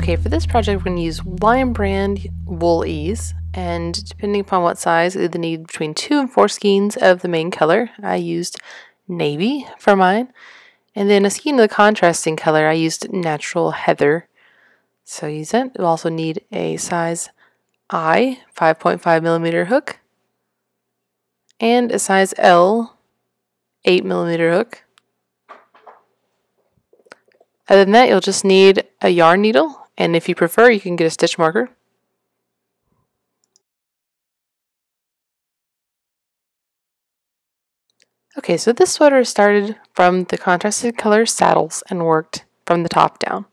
Okay, for this project we're going to use Lion brand wool ease, and depending upon what size, you either need between 2 and 4 skeins of the main color. I used navy for mine, and then a skein of the contrasting color I used natural heather. So use it. You'll also need a size I 5.5 millimeter hook and a size L 8 millimeter hook. Other than that, you'll just need a yarn needle, and if you prefer, you can get a stitch marker. Okay, so this sweater started from the contrasted color saddles and worked from the top down.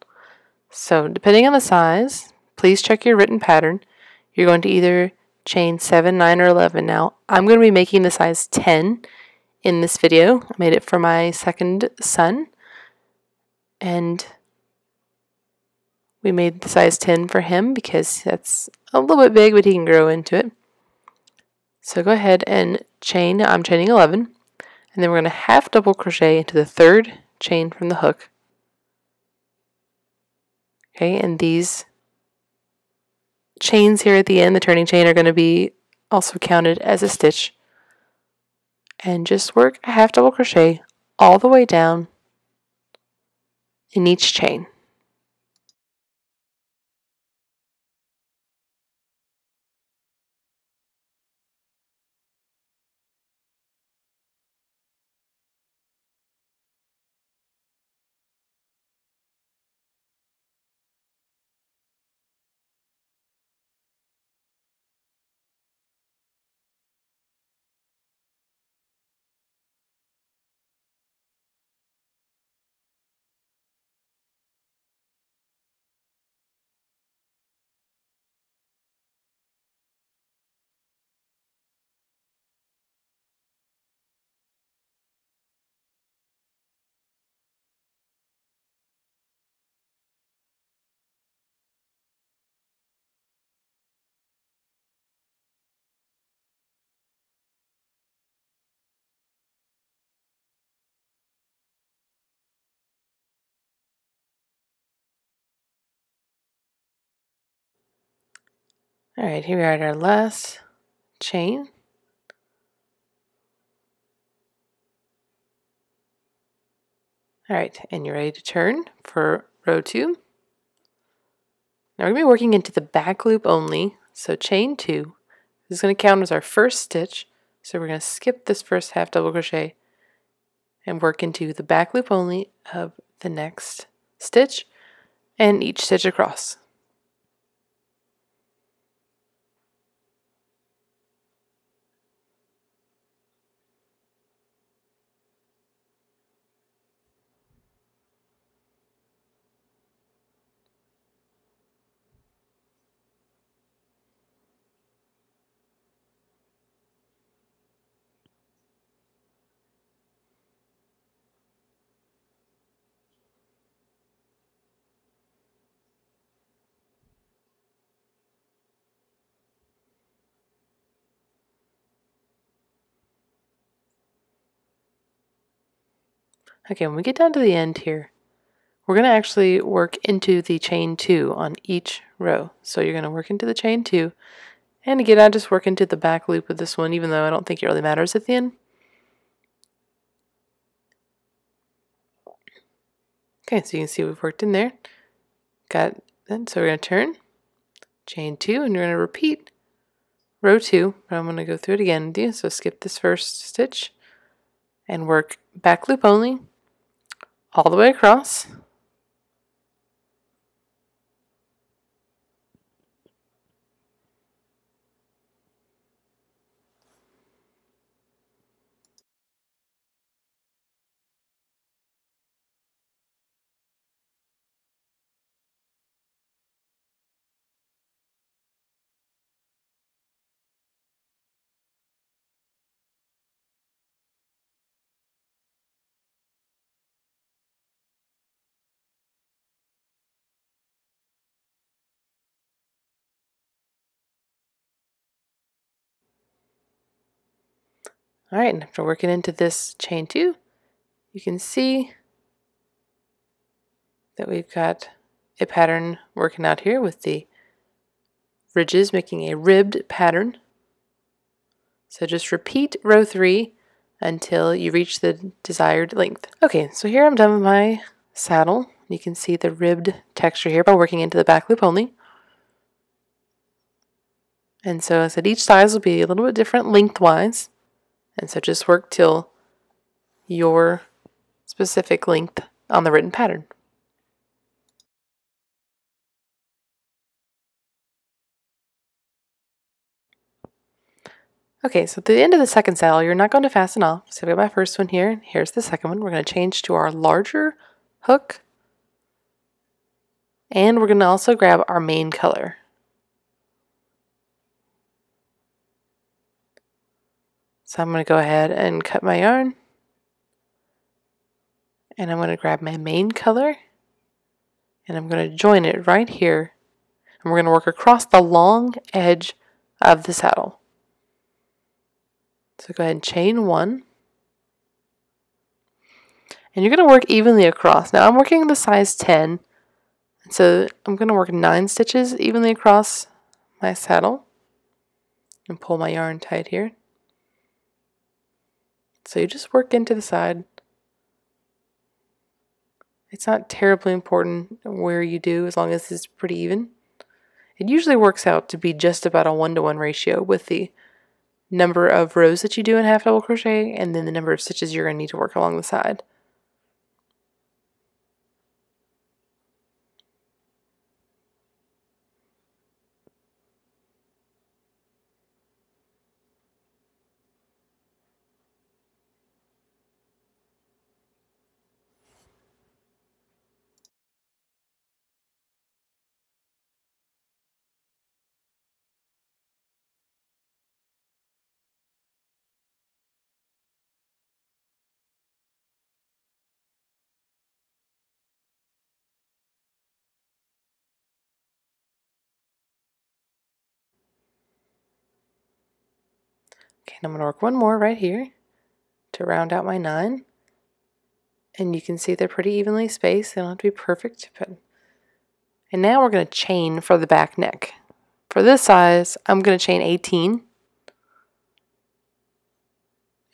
So depending on the size, please check your written pattern. You're going to either chain 7, 9, or 11. Now, I'm going to be making the size 10 in this video. I made it for my second son, and we made the size 10 for him because that's a little bit big, but he can grow into it. So go ahead and chain. I'm chaining 11. And then we're going to half double crochet into the third chain from the hook. Okay, and these chains here at the end, the turning chain, are going to be also counted as a stitch. And just work a half double crochet all the way down in each chain. Alright, here we are at our last chain. Alright, and you're ready to turn for row 2. Now we're going to be working into the back loop only, so chain 2. This is going to count as our first stitch, so we're going to skip this first half double crochet and work into the back loop only of the next stitch and each stitch across. Okay, when we get down to the end here, we're going to actually work into the chain 2 on each row. So you're going to work into the chain 2, and again, I just work into the back loop of this one, even though I don't think it really matters at the end. Okay, so you can see we've worked in there. Got it. So we're going to turn, chain 2, and you're going to repeat row 2, but I'm going to go through it again with you. So skip this first stitch and work back loop only all the way across. Alright, and after working into this chain 2, you can see that we've got a pattern working out here with the ridges, making a ribbed pattern. So just repeat row 3 until you reach the desired length. Okay, so here I'm done with my saddle. You can see the ribbed texture here by working into the back loop only. And so I said each size will be a little bit different lengthwise. And so just work till your specific length on the written pattern. Okay, so at the end of the second saddle, you're not going to fasten off. So I've got my first one here. Here's the second one. We're going to change to our larger hook. And we're going to also grab our main color. So I'm going to go ahead and cut my yarn. And I'm going to grab my main color. And I'm going to join it right here. And we're going to work across the long edge of the saddle. So go ahead and chain 1. And you're going to work evenly across. Now I'm working the size 10. So I'm going to work 9 stitches evenly across my saddle. And pull my yarn tight here. So you just work into the side. It's not terribly important where you do as long as it's pretty even. It usually works out to be just about a 1-to-1 ratio with the number of rows that you do in half double crochet and then the number of stitches you're going to need to work along the side. Okay, and I'm going to work one more right here to round out my 9. And you can see they're pretty evenly spaced. They don't have to be perfect. And now we're going to chain for the back neck. For this size, I'm going to chain 18.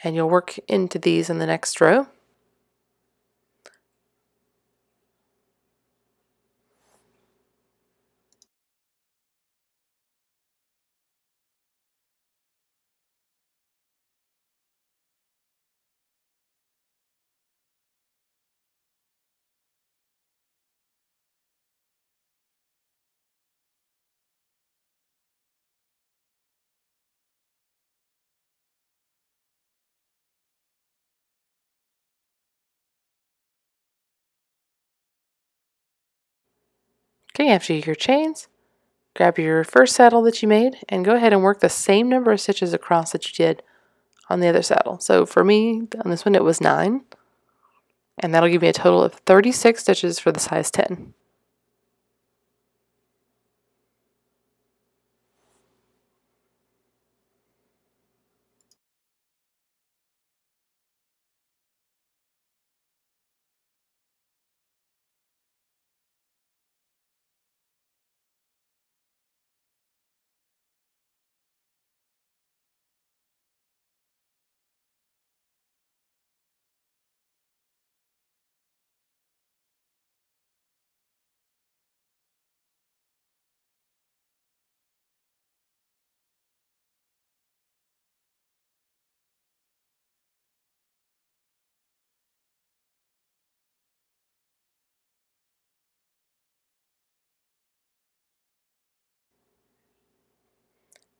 And you'll work into these in the next row. Okay, after your chains, grab your first saddle that you made and go ahead and work the same number of stitches across that you did on the other saddle. So for me, on this one, it was 9. And that'll give me a total of 36 stitches for the size 10.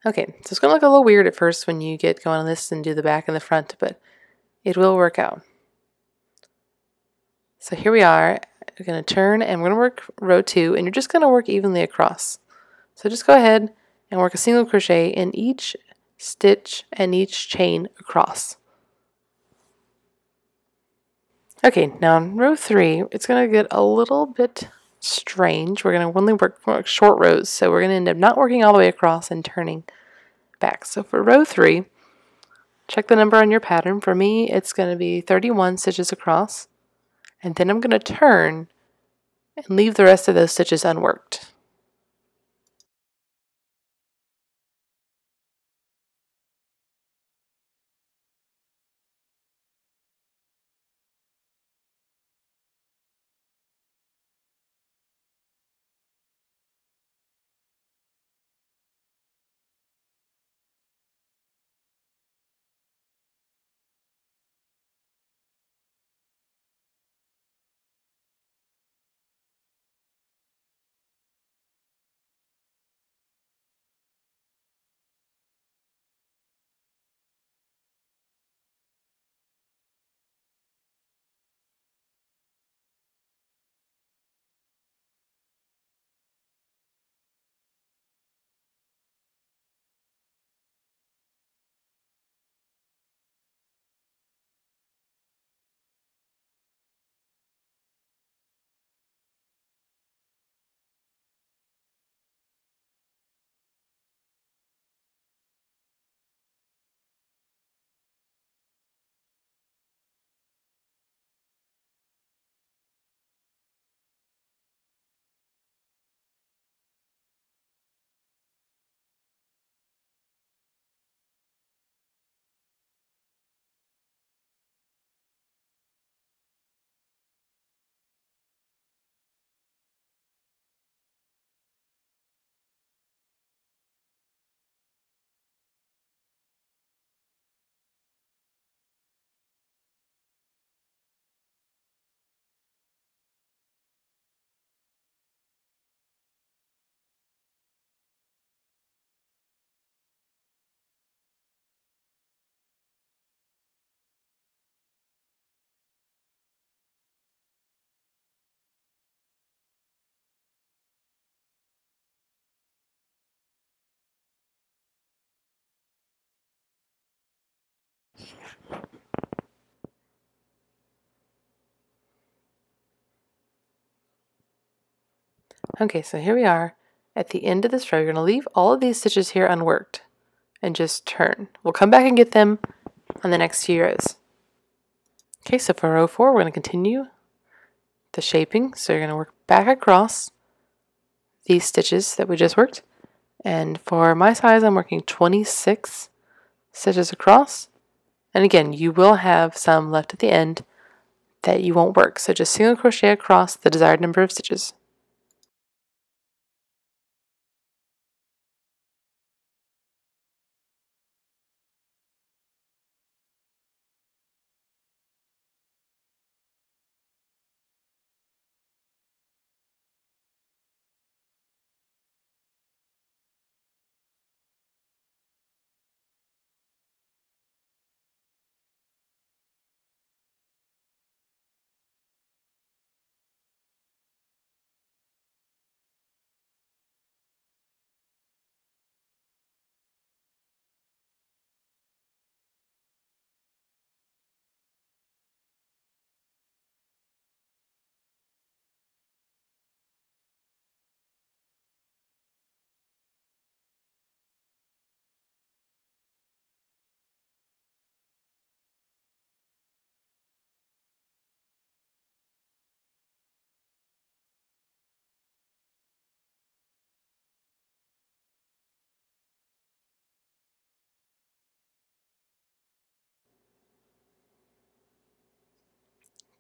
Okay, so it's going to look a little weird at first when you get going on this and do the back and the front, but it will work out. So here we are. We're going to turn and we're going to work row 2, and you're just going to work evenly across. So just go ahead and work a single crochet in each stitch and each chain across. Okay, now in row 3, it's going to get a little bit strange. We're going to only work short rows, so we're going to end up not working all the way across and turning back. So for row 3, check the number on your pattern. For me, it's going to be 31 stitches across. And then I'm going to turn and leave the rest of those stitches unworked. Okay, so here we are at the end of this row. You're going to leave all of these stitches here unworked and just turn. We'll come back and get them on the next few rows. Okay, so for row 4, we're going to continue the shaping. So you're going to work back across these stitches that we just worked. And for my size, I'm working 26 stitches across. And again, you will have some left at the end that you won't work. So just single crochet across the desired number of stitches.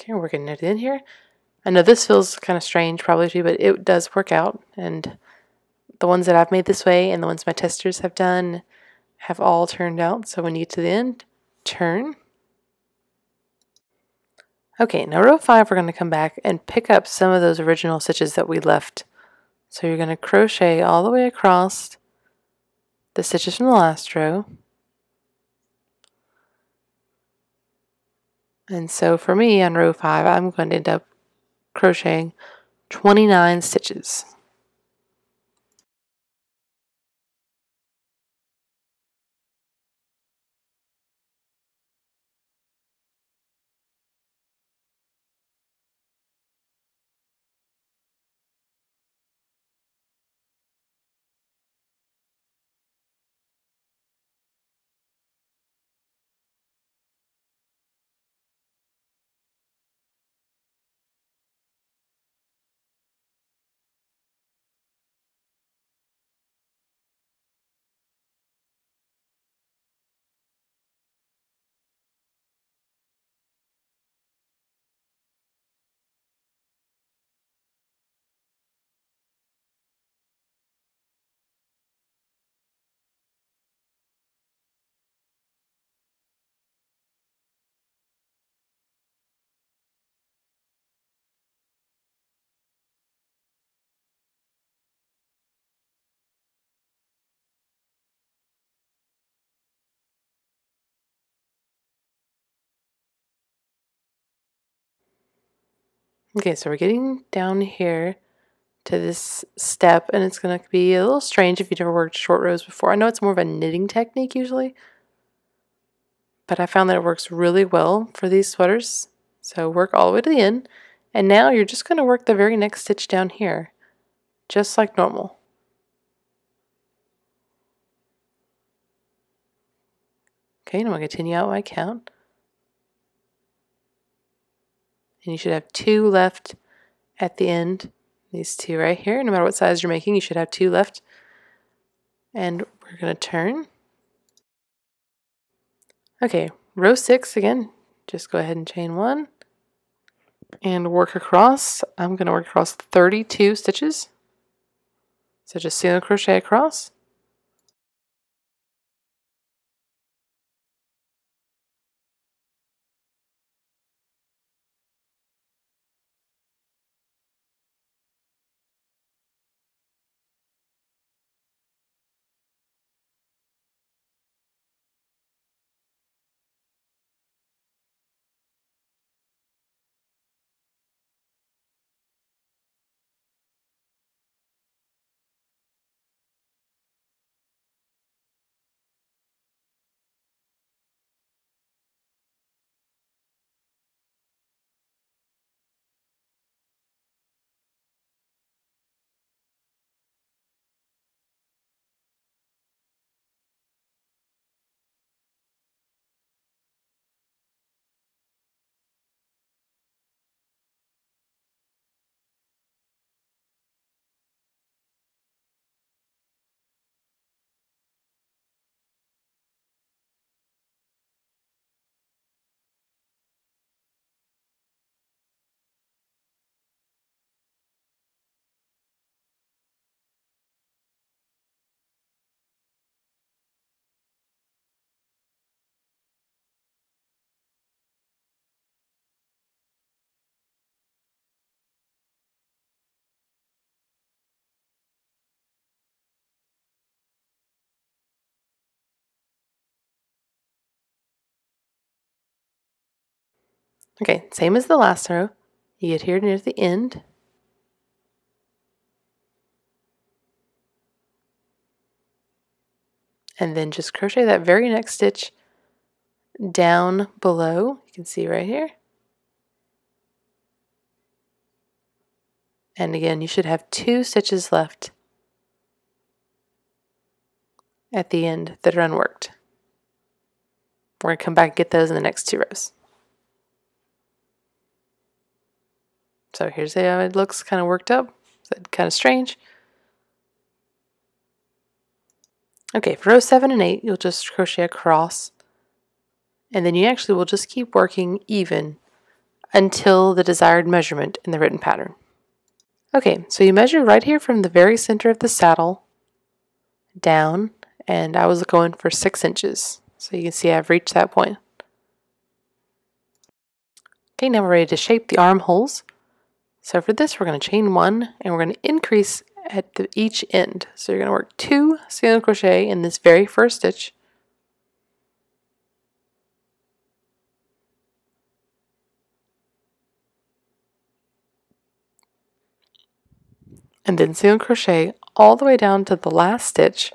Okay, we're working it in here. I know this feels kind of strange probably to you, but it does work out. And the ones that I've made this way and the ones my testers have done have all turned out. So when you get to the end, turn. Okay, now row 5, we're going to come back and pick up some of those original stitches that we left. So you're going to crochet all the way across the stitches from the last row. And so for me on row 5, I'm going to end up crocheting 29 stitches. Okay, so we're getting down here to this step, and it's going to be a little strange if you've never worked short rows before. I know it's more of a knitting technique usually, but I found that it works really well for these sweaters. So work all the way to the end, and now you're just going to work the very next stitch down here, just like normal. Okay, and I'm going to continue out my count. And you should have 2 left at the end. These 2 right here. No matter what size you're making, you should have 2 left. And we're going to turn. Okay, row 6 again. Just go ahead and chain 1. And work across. I'm going to work across 32 stitches. So just single crochet across. Okay, same as the last row. You get here near the end. And then just crochet that very next stitch down below. You can see right here. And again, you should have 2 stitches left at the end that are unworked. We're going to come back and get those in the next 2 rows. So here's how it looks kind of worked up. Is kind of strange? Okay, for row 7 and 8, you'll just crochet across. And then you actually will just keep working even until the desired measurement in the written pattern. Okay, so you measure right here from the very center of the saddle down, and I was going for 6 inches. So you can see I've reached that point. Okay, now we're ready to shape the armholes. So for this, we're going to chain 1, and we're going to increase at each end. So you're going to work 2 single crochet in this very first stitch. And then single crochet all the way down to the last stitch.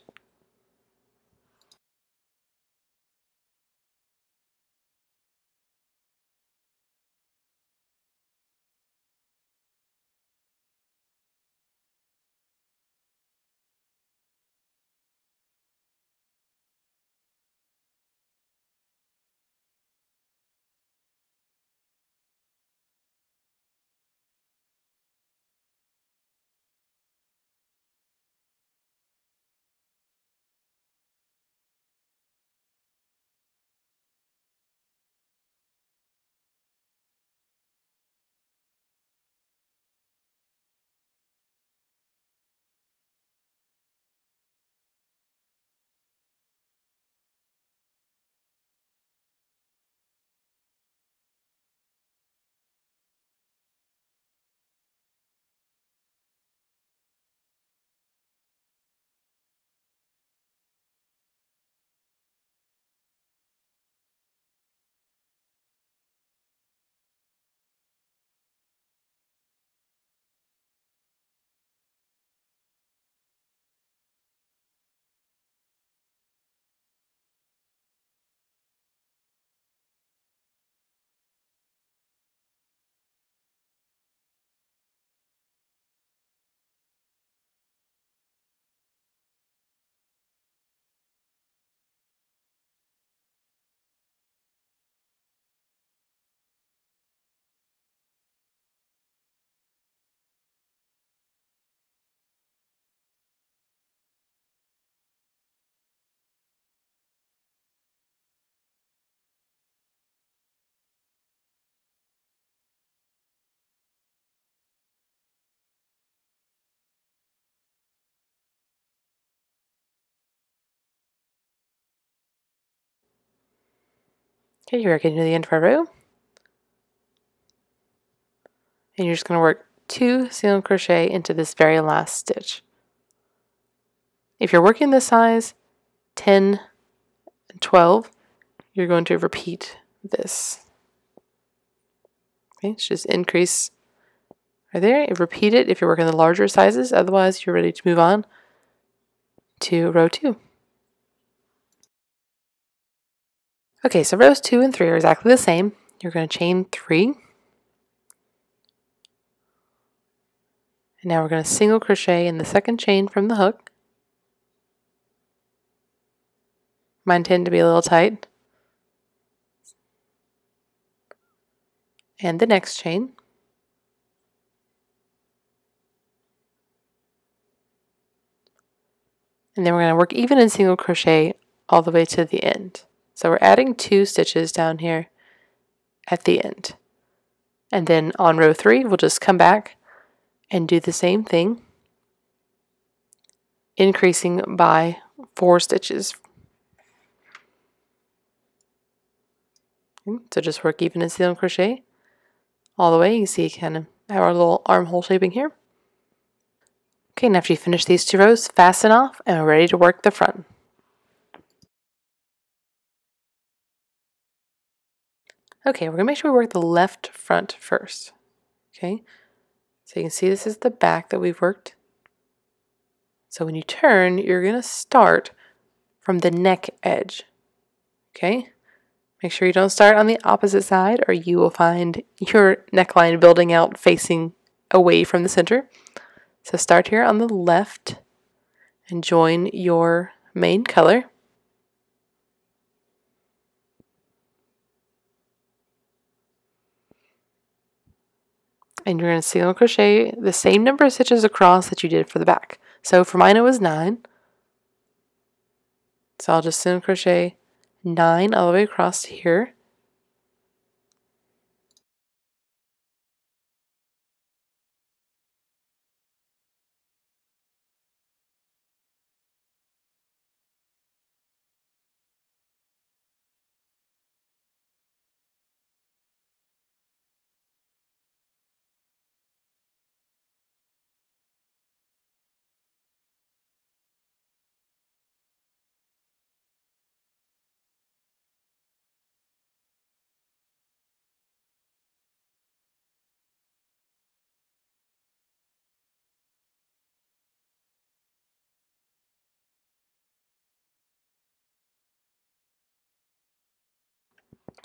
Okay, you're getting to the end of our row. And you're just going to work 2 single crochet into this very last stitch. If you're working the size 10 and 12, you're going to repeat this. Okay, just increase right there. Repeat it if you're working the larger sizes, otherwise you're ready to move on to row 2. Okay, so rows 2 and 3 are exactly the same. You're going to chain 3. And now we're going to single crochet in the second chain from the hook. Mine tend to be a little tight. And the next chain. And then we're going to work even in single crochet all the way to the end. So we're adding 2 stitches down here at the end. And then on row 3, we'll just come back and do the same thing, increasing by 4 stitches. So just work even in single crochet all the way. You can see kind of our little armhole shaping here. Okay, and after you finish these 2 rows, fasten off and we're ready to work the front. Okay, we're going to make sure we work the left front first. Okay, so you can see this is the back that we've worked. So when you turn, you're going to start from the neck edge. Okay, make sure you don't start on the opposite side or you will find your neckline building out facing away from the center. So start here on the left and join your main color. And you're going to single crochet the same number of stitches across that you did for the back. So for mine it was 9. So I'll just single crochet 9 all the way across to here.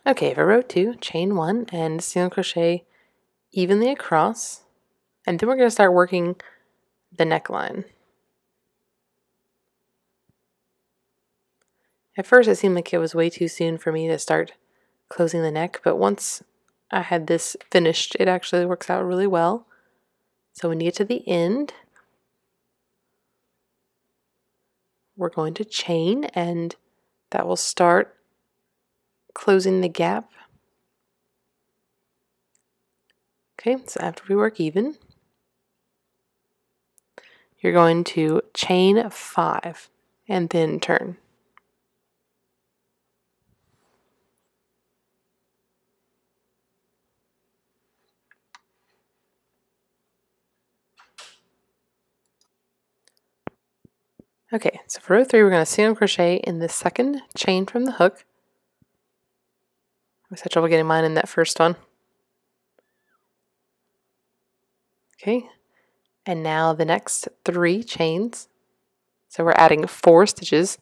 Okay, for row 2, chain 1 and single crochet evenly across. And then we're going to start working the neckline. At first it seemed like it was way too soon for me to start closing the neck, but once I had this finished, it actually works out really well. So when you get to the end, we're going to chain and that will start closing the gap. Okay, so after we work even, you're going to chain 5 and then turn. Okay, so for row 3, we're going to single crochet in the second chain from the hook. I was had trouble getting mine in that first one. Okay, and now the next 3 chains. So we're adding 4 stitches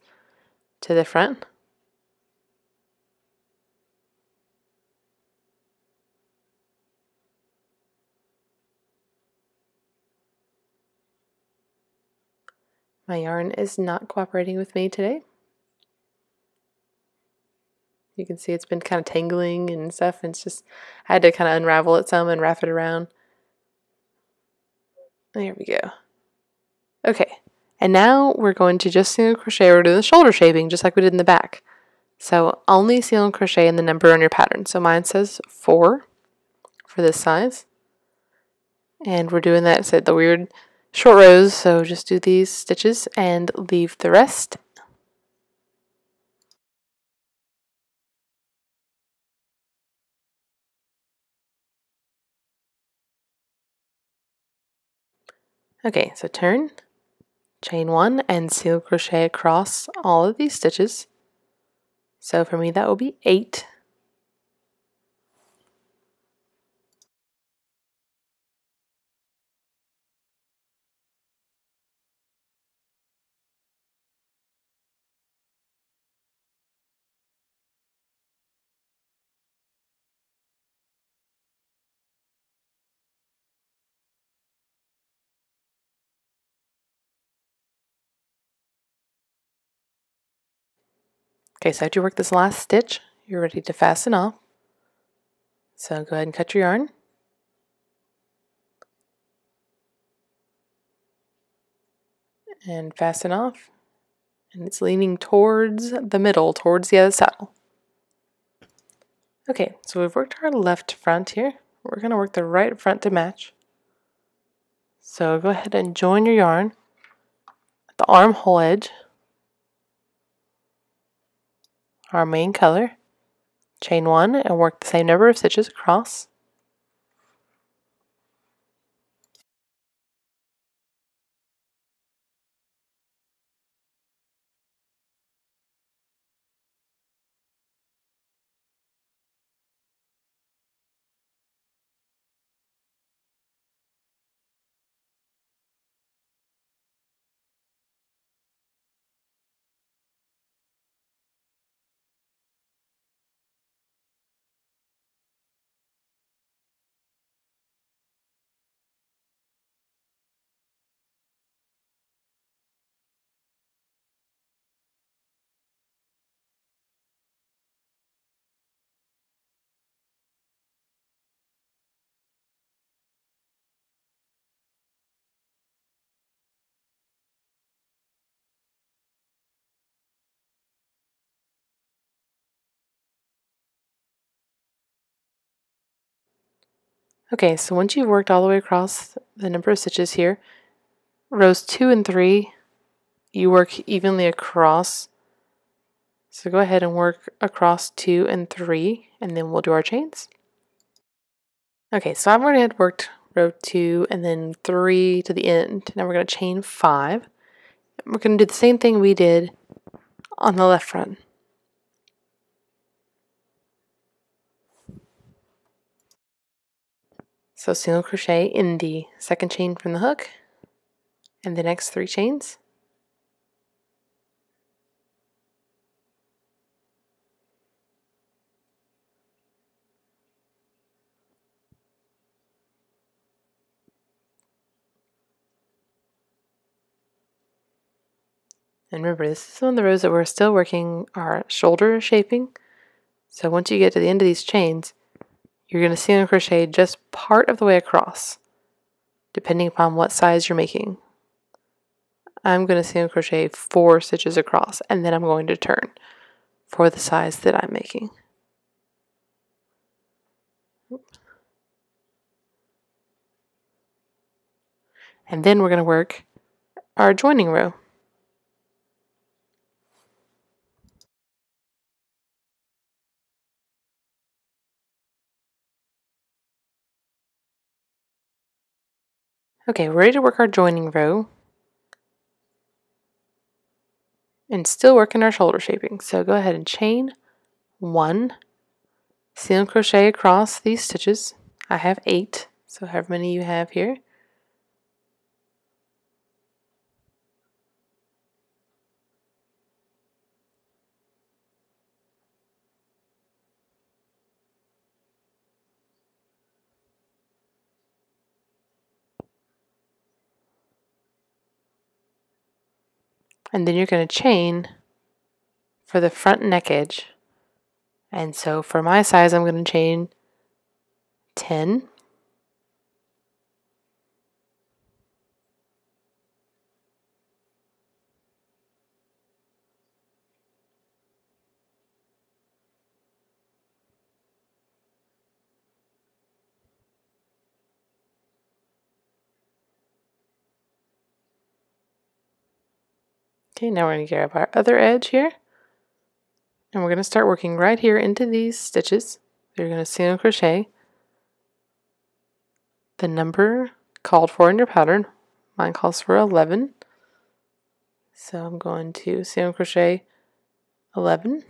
to the front. My yarn is not cooperating with me today. You can see it's been kind of tangling and stuff, and it's just, I had to kind of unravel it some and wrap it around. There we go. Okay, and now we're going to just single crochet. We're doing the shoulder shaping just like we did in the back. So only single crochet in the number on your pattern. So mine says 4 for this size. And we're doing that, so the weird short rows, so just do these stitches and leave the rest. Okay, so turn, chain 1, and single crochet across all of these stitches. So for me that will be 8. Okay, so after you work this last stitch, you're ready to fasten off. So go ahead and cut your yarn. And fasten off. And it's leaning towards the middle, towards the other saddle. Okay, so we've worked our left front here. We're going to work the right front to match. So go ahead and join your yarn at the armhole edge, our main color. Chain 1 and work the same number of stitches across. Okay, so once you've worked all the way across the number of stitches here, rows 2 and 3, you work evenly across. So go ahead and work across 2 and 3, and then we'll do our chains. Okay, so I've already had worked row 2 and then 3 to the end. Now we're going to chain 5. We're going to do the same thing we did on the left front. So single crochet in the second chain from the hook, and the next 3 chains. And remember, this is one of the rows that we're still working our shoulder shaping. So once you get to the end of these chains, you're going to single crochet just part of the way across, depending upon what size you're making. I'm going to single crochet 4 stitches across, and then I'm going to turn for the size that I'm making. And then we're going to work our joining row. Okay, we're ready to work our joining row and still working our shoulder shaping. So go ahead and chain 1, single crochet across these stitches. I have 8, so however many you have here. And then you're going to chain for the front neck edge. And so for my size, I'm going to chain 10. Okay, now we're going to grab our other edge here. And we're going to start working right here into these stitches. You're going to single crochet the number called for in your pattern, Mine calls for 11. So I'm going to single crochet 11.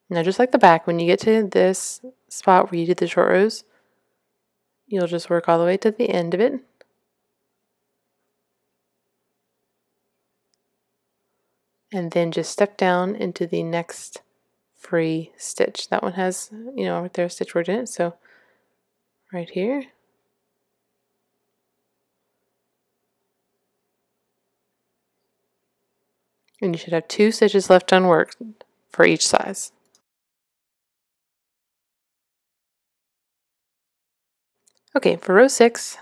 Now just like the back, when you get to this spot where you did the short rows, you'll just work all the way to the end of it. And then just step down into the next free stitch. That one has, right there a stitch worked in it. So right here. And you should have 2 stitches left unworked for each size. Okay, for row 6,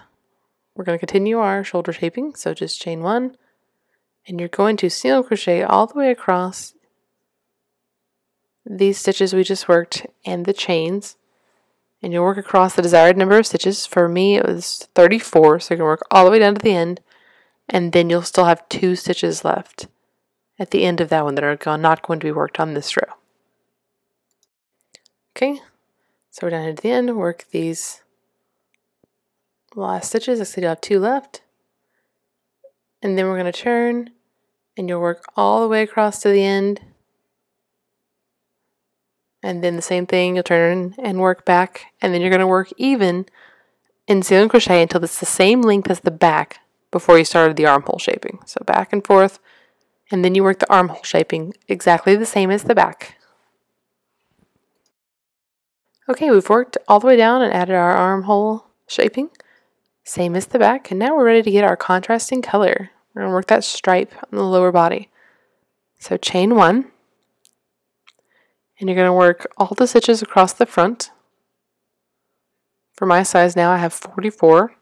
we're going to continue our shoulder shaping. So just chain 1, and you're going to single crochet all the way across these stitches we just worked and the chains. And you'll work across the desired number of stitches. For me, it was 34, so you can work all the way down to the end, and then you'll still have 2 stitches left at the end of that one that are not going to be worked on this row. Okay, so we're down here to the end. Work these last stitches. I said you'll have 2 left. And then we're going to turn, and you'll work all the way across to the end. And then the same thing, you'll turn and work back, and then you're going to work even in single crochet until it's the same length as the back before you started the armhole shaping. So back and forth, and then you work the armhole shaping exactly the same as the back. Okay, we've worked all the way down and added our armhole shaping, same as the back, and now we're ready to get our contrasting color. We're going to work that stripe on the lower body. So chain 1, and you're going to work all the stitches across the front. For my size now, I have 44.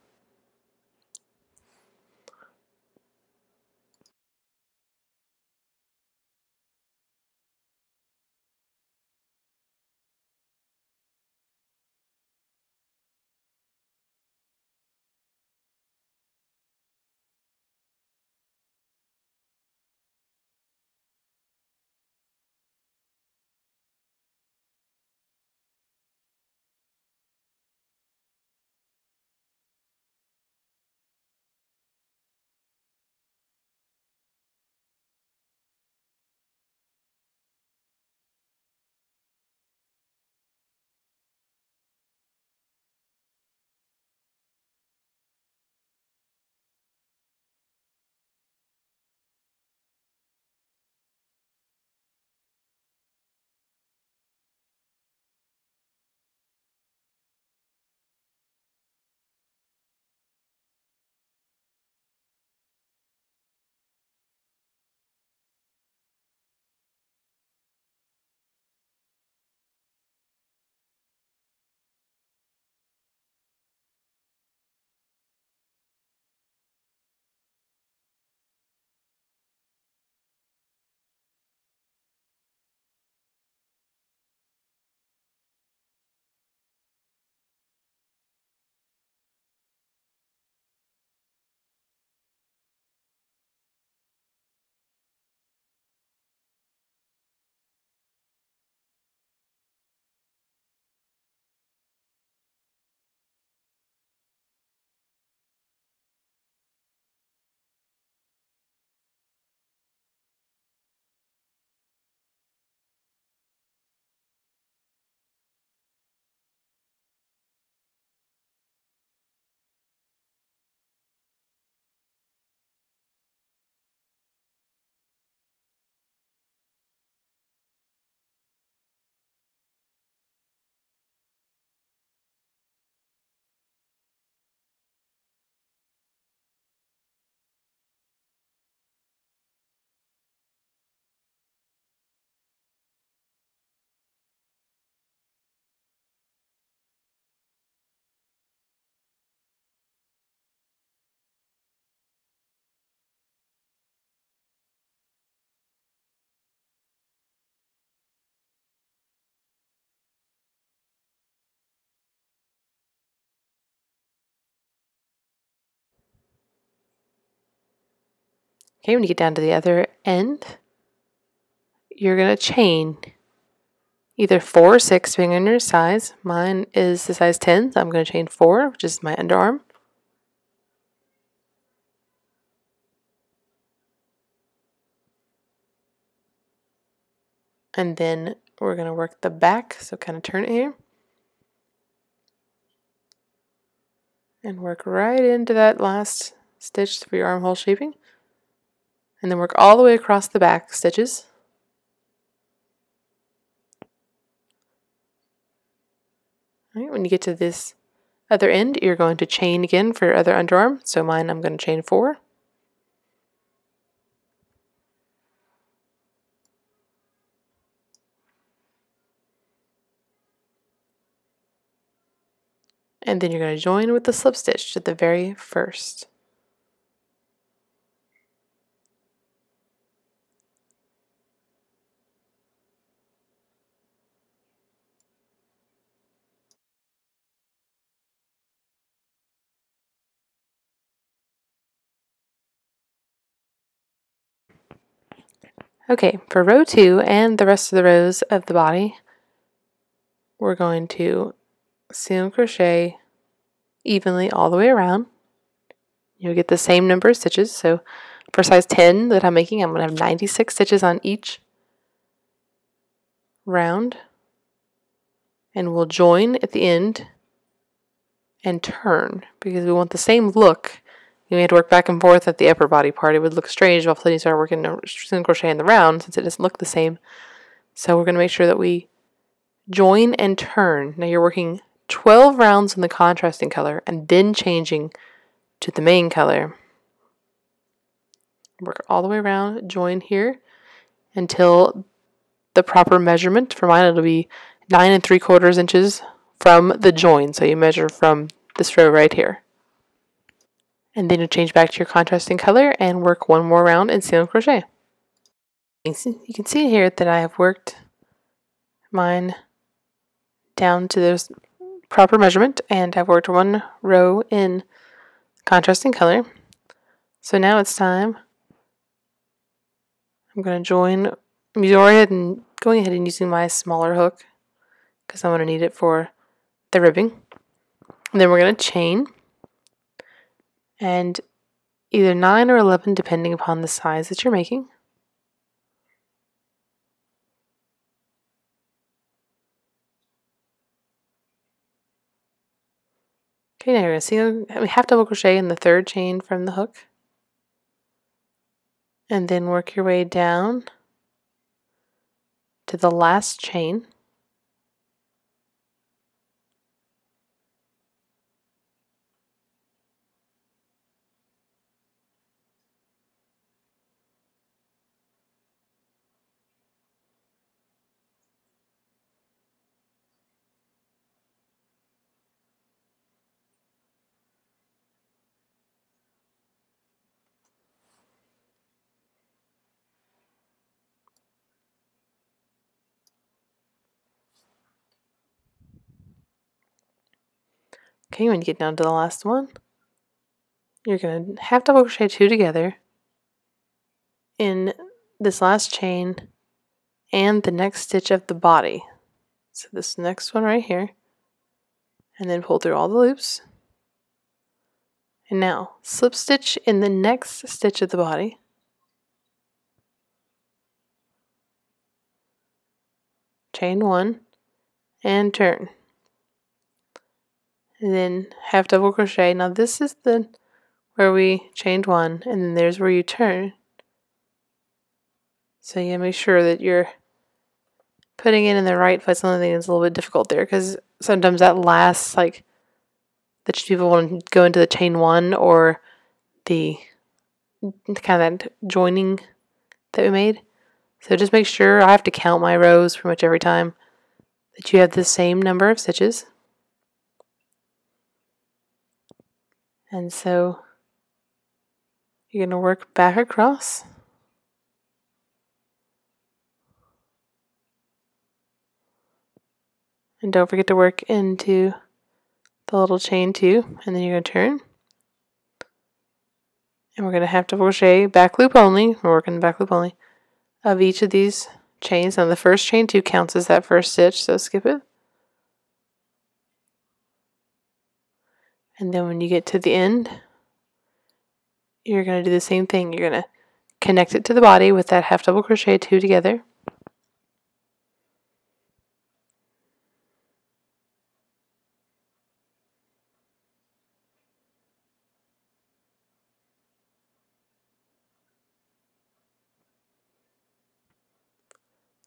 Okay, when you get down to the other end, you're going to chain either 4 or 6, depending on your size. Mine is the size 10, so I'm going to chain 4, which is my underarm. And then we're going to work the back, so kind of turn it here. And work right into that last stitch for your armhole shaping. And then work all the way across the back stitches. All right, when you get to this other end, you're going to chain again for your other underarm. So mine, I'm going to chain 4. And then you're going to join with the slip stitch to the very first. Okay, for row 2 and the rest of the rows of the body, we're going to single crochet evenly all the way around. You'll get the same number of stitches. So for size 10 that I'm making, I'm going to have 96 stitches on each round. And we'll join at the end and turn because we want the same look. You may have to work back and forth at the upper body part. It would look strange if all of a sudden you start working single crochet in the round since it doesn't look the same. So we're going to make sure that we join and turn. Now you're working 12 rounds in the contrasting color and then changing to the main color. Work all the way around, join here until the proper measurement. For mine, it'll be 9 3/4 inches from the join. So you measure from this row right here. And then you change back to your contrasting color and work one more round in single crochet. You can see here that I have worked mine down to this proper measurement, and I've worked one row in contrasting color. So now it's time. I'm going to join. I'm going ahead and using my smaller hook because I'm going to need it for the ribbing. And then we're going to chain, and either 9 or 11 depending upon the size that you're making. Okay, now you're going to see we half double crochet in the third chain from the hook. And then work your way down to the last chain. Okay, when you get down to the last one, you're going to half double crochet 2 together in this last chain and the next stitch of the body. So this next one right here, and then pull through all the loops. And now slip stitch in the next stitch of the body. Chain 1 and turn. And then half double crochet. Now this is the where we chained 1, and then there's where you turn. So you make sure that you're putting it in the right place. One thing that's a little bit difficult there because sometimes that last, like, that people want to go into the chain 1 or the kind of that joining that we made. So just make sure, I have to count my rows pretty much every time, that you have the same number of stitches. And so you're going to work back across. And don't forget to work into the little chain 2, and then you're going to turn. And we're going to have to crochet back loop only. We're working the back loop only of each of these chains. Now the first chain 2 counts as that first stitch, so skip it. And then when you get to the end, you're going to do the same thing. You're going to connect it to the body with that half double crochet 2 together.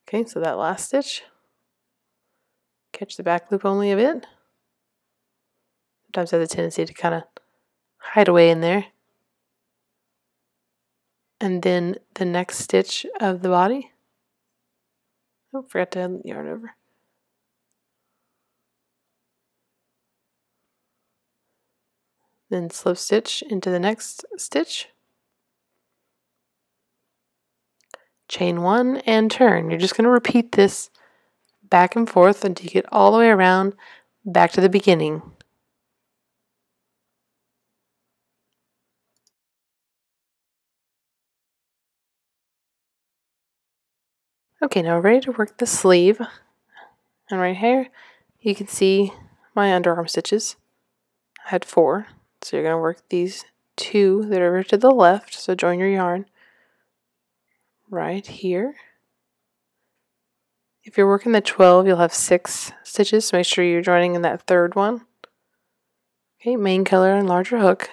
Okay, so that last stitch, catch the back loop only a bit. Sometimes I have a tendency to kind of hide away in there. And then the next stitch of the body. Oh, forgot to yarn over. Then slip stitch into the next stitch. Chain 1 and turn. You're just going to repeat this back and forth until you get all the way around back to the beginning. Okay, now we're ready to work the sleeve. And right here, you can see my underarm stitches. I had 4. So you're going to work these 2 that are over to the left. So join your yarn right here. If you're working the 12, you'll have 6 stitches. So make sure you're joining in that third one. Okay, main color and larger hook.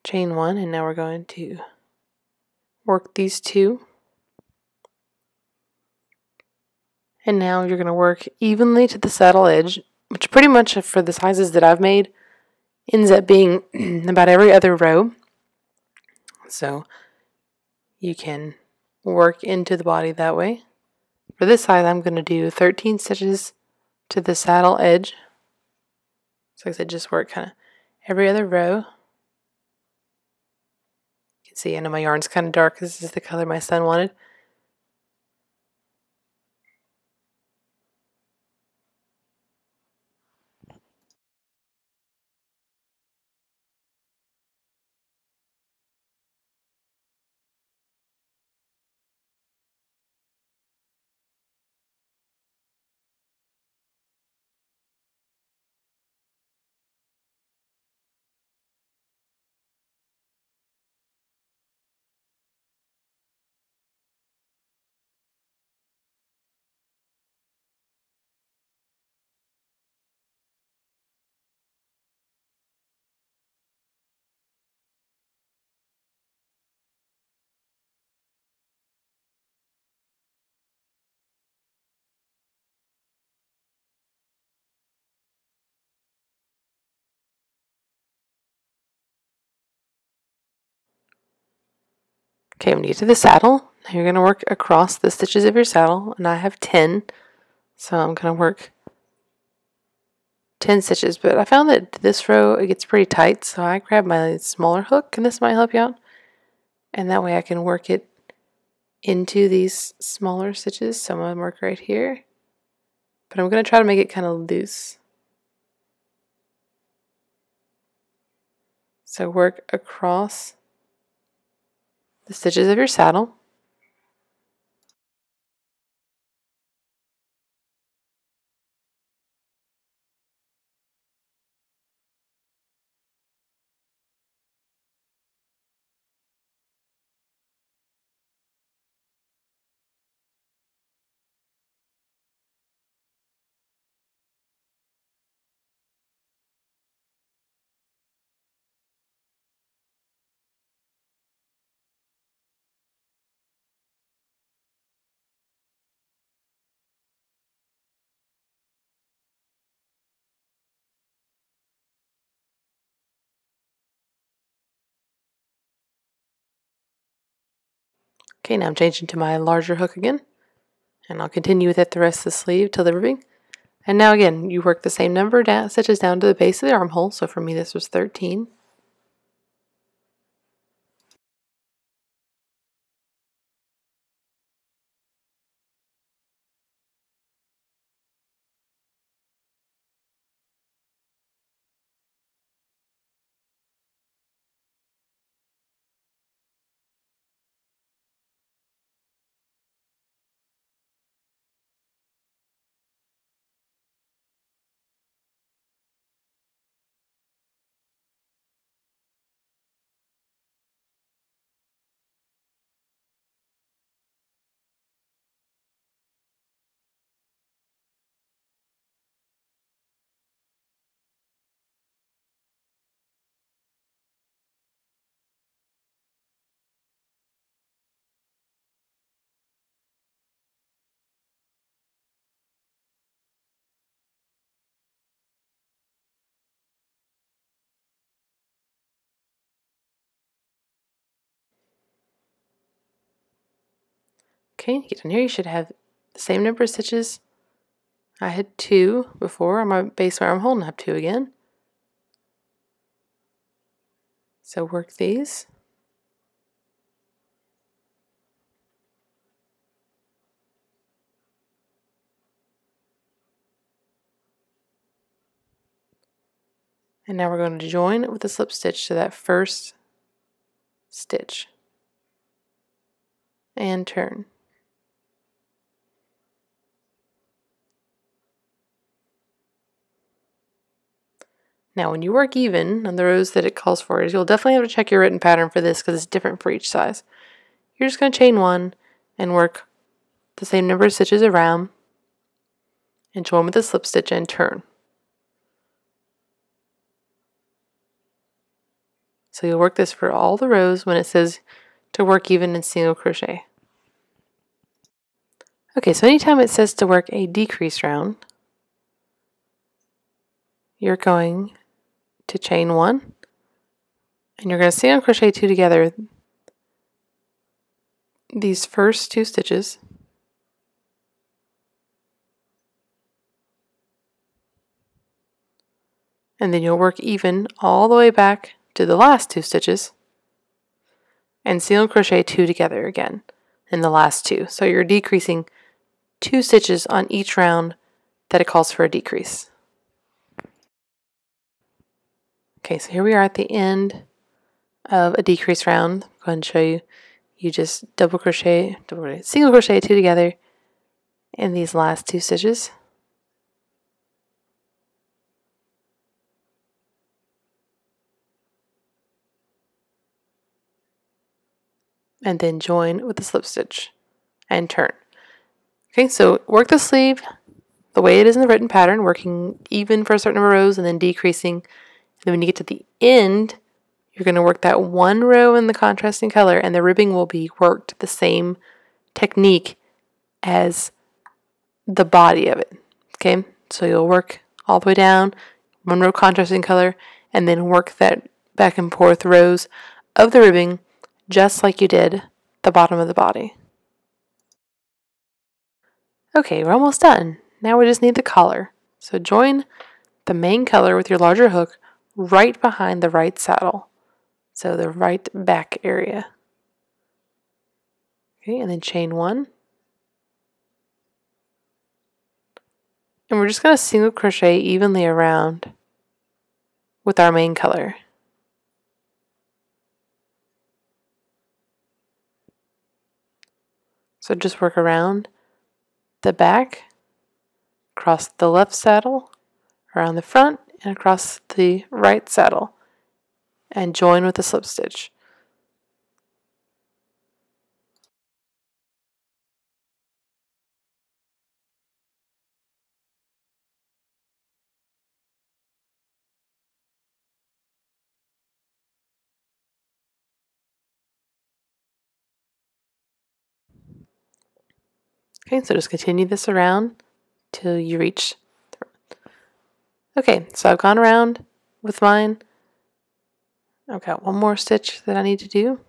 Chain 1, and now we're going to work these 2. And now you're going to work evenly to the saddle edge, which pretty much for the sizes that I've made ends up being about every other row. So you can work into the body that way. For this size, I'm going to do 13 stitches to the saddle edge. So like I said, just work kind of every other row. You can see I know my yarn's kind of dark. This is the color my son wanted. Okay, when you get to the saddle, now you're going to work across the stitches of your saddle, and I have 10, so I'm going to work 10 stitches, but I found that this row, it gets pretty tight, so I grab my smaller hook, and this might help you out, and that way I can work it into these smaller stitches. So I'm going to work right here, but I'm going to try to make it kind of loose. So work across the stitches of your saddle. Okay, now I'm changing to my larger hook again, and I'll continue with it the rest of the sleeve till the ribbing. And now again, you work the same number of stitches down to the base of the armhole. So for me, this was 13. Okay, get in here, you should have the same number of stitches. I had 2 before on my base of my armhole, and I have 2 again. So work these. And now we're going to join with a slip stitch to that first stitch and turn. Now when you work even on the rows that it calls for, you'll definitely have to check your written pattern for this because it's different for each size. You're just going to chain 1 and work the same number of stitches around and join with a slip stitch and turn. So you'll work this for all the rows when it says to work even in single crochet. Okay, so anytime it says to work a decrease round, you're going to chain 1 and you're going to single crochet 2 together these first 2 stitches, and then you'll work even all the way back to the last 2 stitches and single crochet 2 together again in the last 2. So you're decreasing 2 stitches on each round that it calls for a decrease. Okay, so here we are at the end of a decrease round. Go ahead and show you. You just single crochet 2 together in these last 2 stitches. And then join with the slip stitch and turn. Okay, so work the sleeve the way it is in the written pattern, working even for a certain number of rows and then decreasing. And then when you get to the end, you're going to work that 1 row in the contrasting color, and the ribbing will be worked the same technique as the body of it. Okay, so you'll work all the way down, 1 row contrasting color, and then work that back and forth rows of the ribbing just like you did the bottom of the body. Okay, we're almost done. Now we just need the collar. So join the main color with your larger hook right behind the right saddle. So the right back area. Okay, and then chain 1. And we're just going to single crochet evenly around with our main color. So just work around the back, across the left saddle, around the front, and across the right saddle, and join with a slip stitch. Okay, so just continue this around till you reach. Okay, so I've gone around with mine. I've got 1 more stitch that I need to do.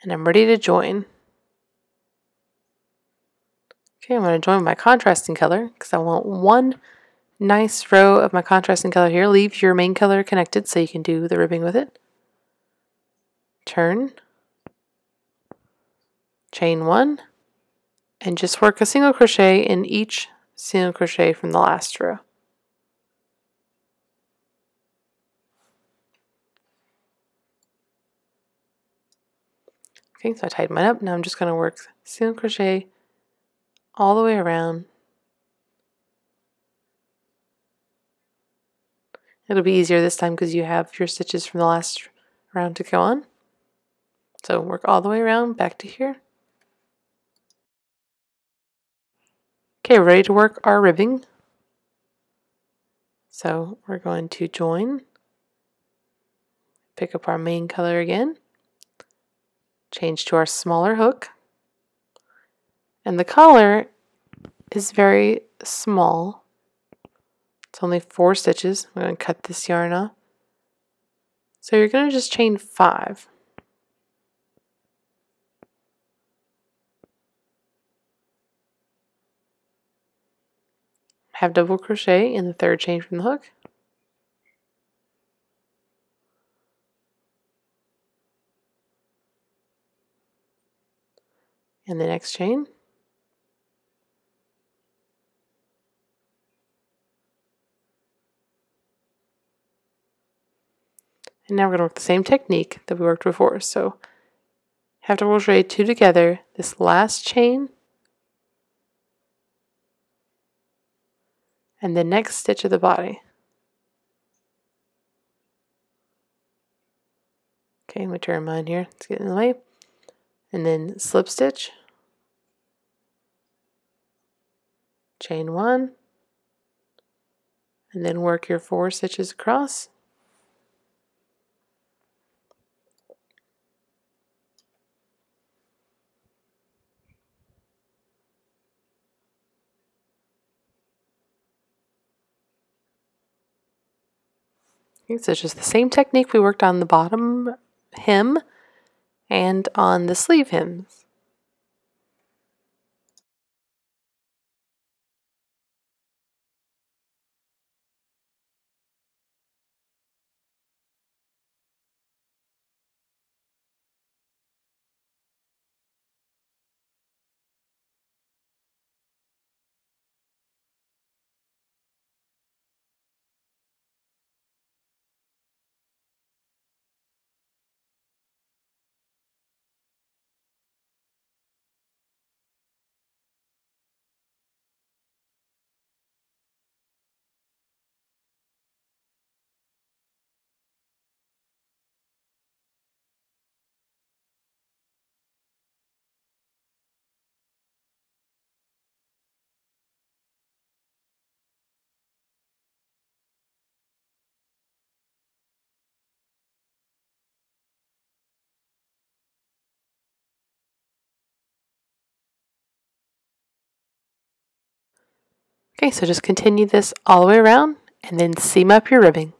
And I'm ready to join. Okay, I'm going to join my contrasting color because I want 1 nice row of my contrasting color here. Leave your main color connected so you can do the ribbing with it. Turn, chain 1, and just work a single crochet in each single crochet from the last row. Okay, so I tied mine up. Now I'm just going to work single crochet all the way around. It'll be easier this time because you have your stitches from the last round to go on. So work all the way around back to here. Okay, we're ready to work our ribbing. So we're going to join, pick up our main color again, change to our smaller hook, and the collar is very small. It's only 4 stitches. I'm going to cut this yarn off. So you're going to just chain 5. Have double crochet in the third chain from the hook. In the next chain. And now we're going to work the same technique that we worked before. So have double crochet 2 together, this last chain, and the next stitch of the body. Okay, I'm going to turn mine here. It's getting in the way. And then slip stitch, chain 1, and then work your 4 stitches across. Okay, so it's just the same technique we worked on the bottom hem and on the sleeve hems. Okay, so just continue this all the way around and then seam up your ribbing.